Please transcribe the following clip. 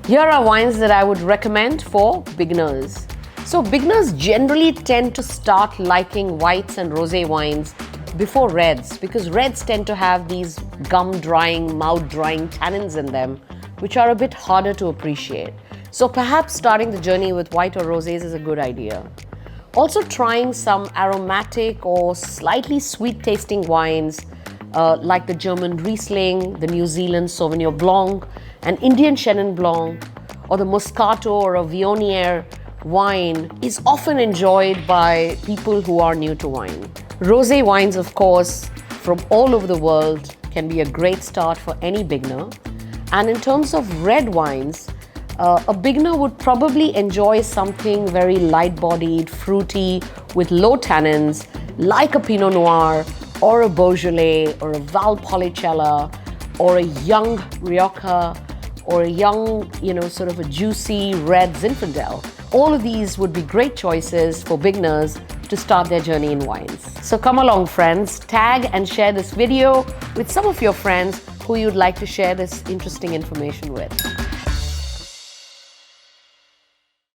Here are wines that I would recommend for beginners. So beginners generally tend to start liking whites and rosé wines before reds, because reds tend to have these gum drying, mouth drying tannins in them, which are a bit harder to appreciate. So perhaps starting the journey with white or rosés is a good idea. Also trying some aromatic or slightly sweet tasting wines like the German Riesling, the New Zealand Sauvignon Blanc, an Indian Chenin Blanc, or the Moscato or a Viognier wine is often enjoyed by people who are new to wine. Rosé wines, of course, from all over the world can be a great start for any beginner. And in terms of red wines, a beginner would probably enjoy something very light-bodied, fruity, with low tannins, like a Pinot Noir, or a Beaujolais, or a Valpolicella, or a young Rioja, or a young, sort of a juicy red Zinfandel. All of these would be great choices for beginners to start their journey in wines. So come along, friends, tag and share this video with some of your friends who you'd like to share this interesting information with.